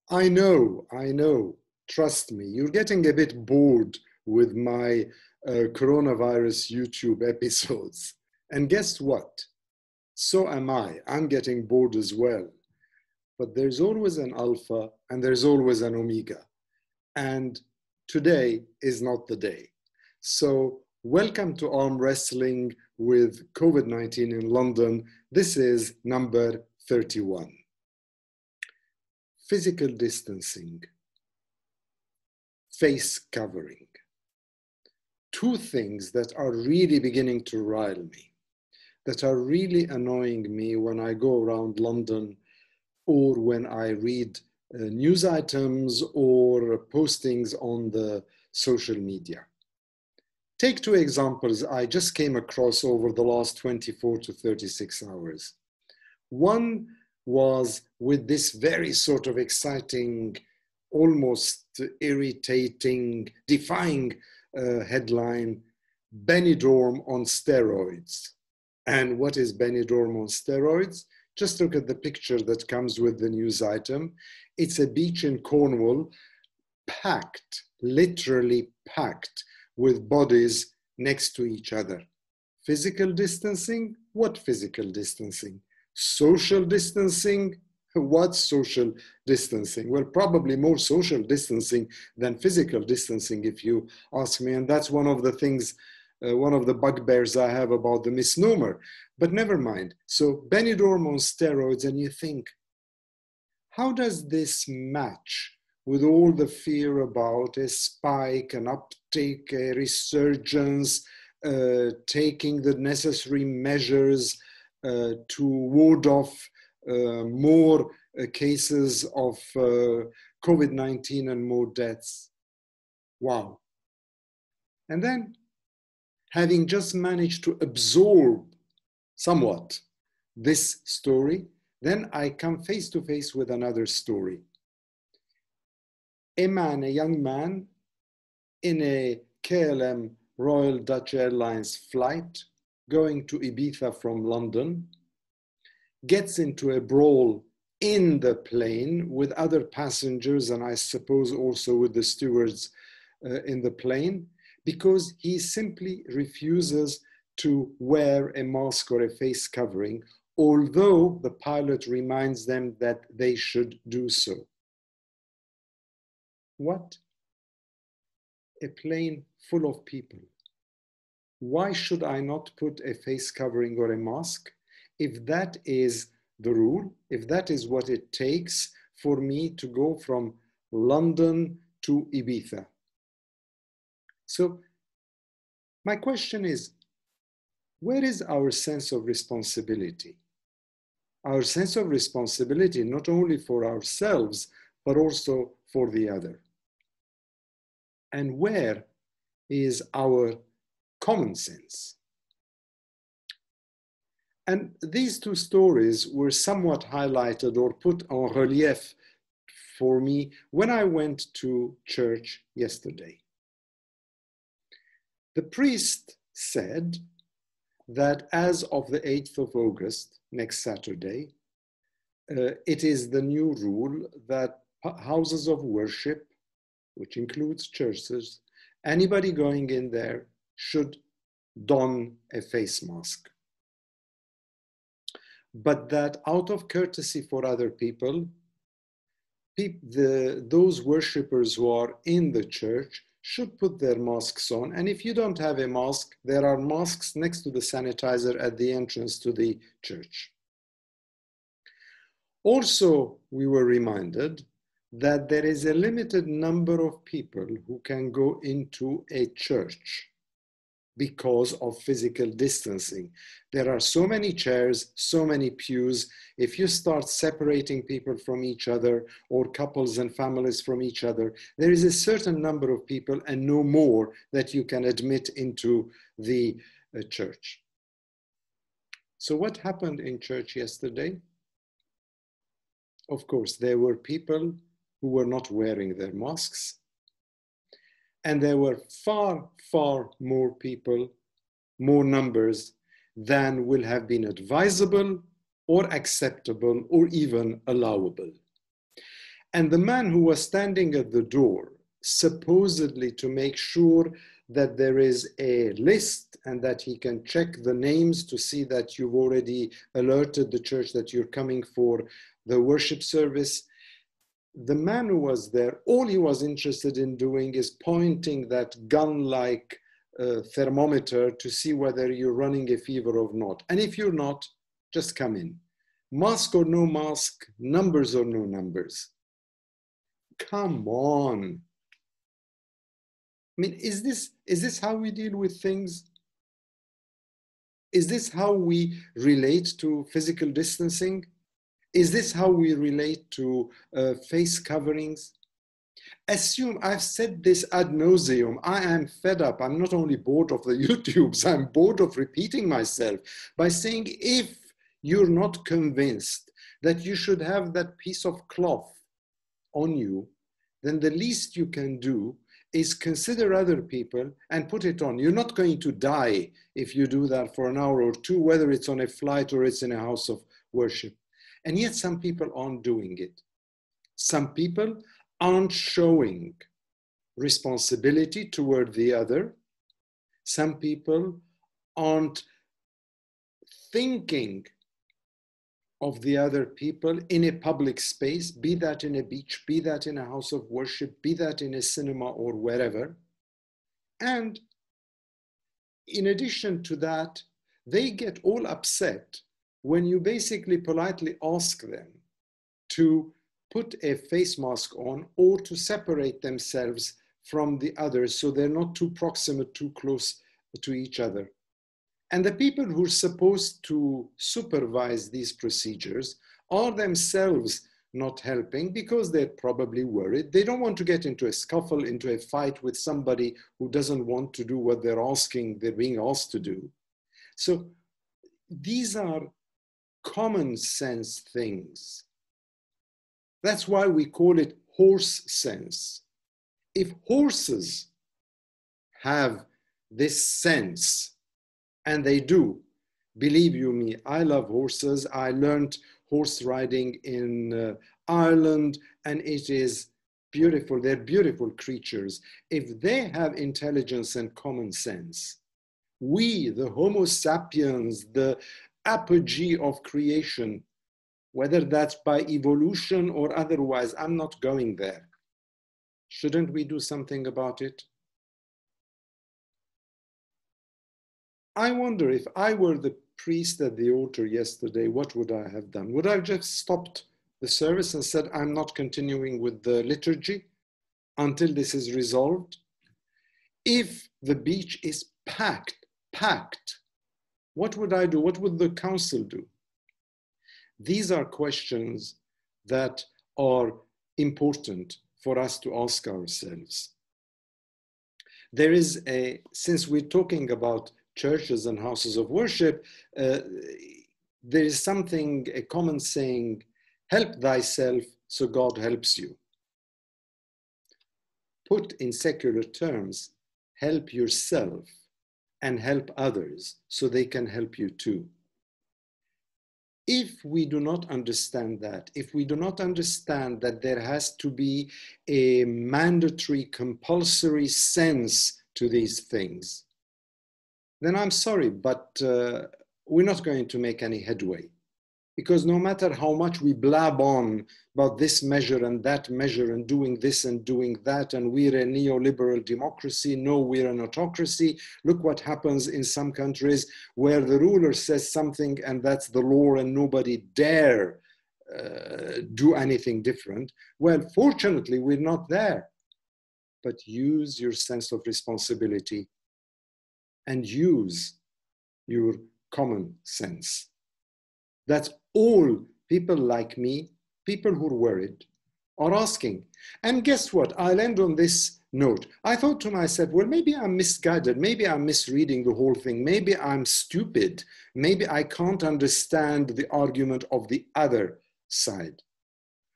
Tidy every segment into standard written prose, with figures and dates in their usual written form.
I know. Trust me, you're getting a bit bored with my coronavirus YouTube episodes. And guess what? So am I. I'm getting bored as well. But there's always an alpha and there's always an omega. And today is not the day. So, welcome to Arm Wrestling with COVID-19 in London. This is number 31. Physical distancing, face covering. Two things that are really beginning to rile me, that are really annoying me when I go around London or when I read news items or postings on the social media. Take two examples I just came across over the last 24 to 36 hours. One was with this very sort of exciting, almost irritating, defying headline, Benidorm on steroids. And what is Benidorm on steroids? Just look at the picture that comes with the news item. It's a beach in Cornwall, packed, literally packed with bodies next to each other. Physical distancing? What physical distancing? Social distancing? What social distancing? Well, probably more social distancing than physical distancing, if you ask me. And that's one of the things, one of the bugbears I have about the misnomer. But never mind. So Benidorm on steroids, and you think, how does this match with all the fear about a spike, an uptake, a resurgence, taking the necessary measures to ward off more cases of COVID-19 and more deaths? Wow. And then, having just managed to absorb somewhat this story, then I come face to face with another story. A young man, in a KLM Royal Dutch Airlines flight going to Ibiza from London, gets into a brawl in the plane with other passengers, and I suppose also with the stewards in the plane, because he simply refuses to wear a mask or a face covering, although the pilot reminds them that they should do so. What? A plane full of people. Why should I not put a face covering or a mask? If that is the rule, if that is what it takes for me to go from London to Ibiza. So my question is, where is our sense of responsibility? Our sense of responsibility not only for ourselves, but also for the other. And where is our common sense? And these two stories were somewhat highlighted or put en relief for me when I went to church yesterday. The priest said that as of the 8th of August, next Saturday, it is the new rule that houses of worship, which includes churches, anybody going in there should don a face mask. But that out of courtesy for other people, those worshippers who are in the church should put their masks on. And if you don't have a mask, there are masks next to the sanitizer at the entrance to the church. Also, we were reminded that there is a limited number of people who can go into a church because of physical distancing. There are so many chairs, so many pews. If you start separating people from each other or couples and families from each other, there is a certain number of people and no more that you can admit into the church. So what happened in church yesterday? Of course, there were people who were not wearing their masks. And there were far, far more people, more numbers than will have been advisable or acceptable or even allowable. And the man who was standing at the door, supposedly to make sure that there is a list and that he can check the names to see that you've already alerted the church that you're coming for the worship service. The man who was there, all he was interested in doing is pointing that gun-like thermometer to see whether you're running a fever or not. And if you're not, just come in. Mask or no mask, numbers or no numbers. Come on. I mean, is this how we deal with things? Is this how we relate to physical distancing? Is this how we relate to face coverings? Assume, I've said this ad nauseum, I am fed up. I'm not only bored of the YouTubes, I'm bored of repeating myself by saying, if you're not convinced that you should have that piece of cloth on you, then the least you can do is consider other people and put it on. You're not going to die if you do that for an hour or two, whether it's on a flight or it's in a house of worship. And yet some people aren't doing it. Some people aren't showing responsibility toward the other. Some people aren't thinking of the other people in a public space, be that in a beach, be that in a house of worship, be that in a cinema or wherever. And in addition to that, they get all upset when you basically politely ask them to put a face mask on or to separate themselves from the others so they're not too proximate, too close to each other. And the people who are supposed to supervise these procedures are themselves not helping because they're probably worried. They don't want to get into a scuffle, into a fight with somebody who doesn't want to do what they're being asked to do. So these are common sense things. That's why we call it horse sense. If horses have this sense, and they do, believe you me, I love horses. I learned horse riding in Ireland, and it is beautiful. They're beautiful creatures. If they have intelligence and common sense, we, the Homo sapiens, the apogee of creation, whether that's by evolution or otherwise, I'm not going there. Shouldn't we do something about it? I wonder, if I were the priest at the altar yesterday, what would I have done? Would I have just stopped the service and said, I'm not continuing with the liturgy until this is resolved? If the beach is packed, what would I do? What would the council do? These are questions that are important for us to ask ourselves. There is since we're talking about churches and houses of worship, there is something, a common saying, help thyself so God helps you. Put in secular terms, help yourself and help others so they can help you too. If we do not understand that, if we do not understand that there has to be a mandatory, compulsory sense to these things, then I'm sorry, but we're not going to make any headway. Because no matter how much we blab on about this measure and that measure and doing this and doing that, and we're a neoliberal democracy, no, we're an autocracy. Look what happens in some countries where the ruler says something and that's the law and nobody dare do anything different. Well, fortunately, we're not there. But use your sense of responsibility and use your common sense. That's all people like me, people who are worried, are asking. And guess what? I'll end on this note. I thought to myself, well, maybe I'm misguided. Maybe I'm misreading the whole thing. Maybe I'm stupid. Maybe I can't understand the argument of the other side.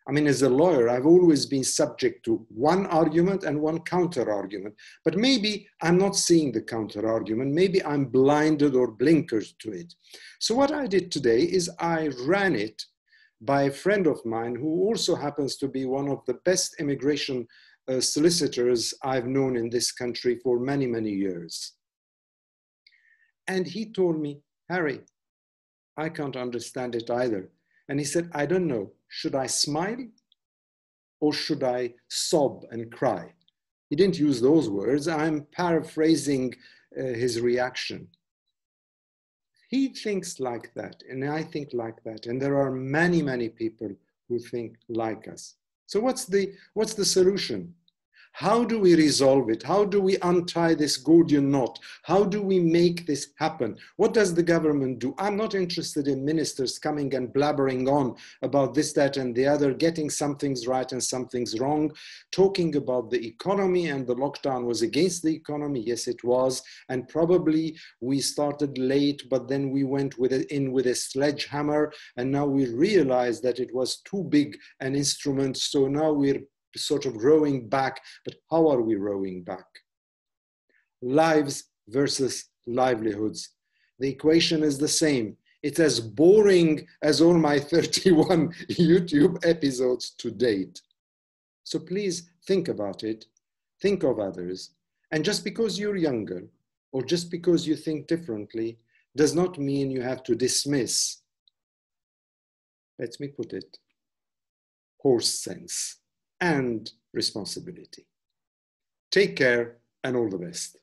I mean, as a lawyer, I've always been subject to one argument and one counter argument. But maybe I'm not seeing the counter argument. Maybe I'm blinded or blinkered to it. So what I did today is I ran it by a friend of mine who also happens to be one of the best immigration solicitors I've known in this country for many, many years. And he told me, Harry, I can't understand it either. And he said, I don't know, should I smile or should I sob and cry? He didn't use those words. I'm paraphrasing his reaction. He thinks like that, and I think like that. And there are many, many people who think like us. So what's the solution? How do we resolve it? How do we untie this Gordian knot? How do we make this happen? What does the government do? I'm not interested in ministers coming and blabbering on about this, that, and the other, getting some things right and some things wrong, talking about the economy, and the lockdown was against the economy. Yes, it was. And probably we started late, but then we went in with a sledgehammer, and now we realize that it was too big an instrument. So now we're sort of rowing back, but how are we rowing back? Lives versus livelihoods. The equation is the same. It's as boring as all my 31 YouTube episodes to date. So please think about it, think of others, and just because you're younger or just because you think differently does not mean you have to dismiss, let me put it, horse sense and responsibility. Take care and all the best.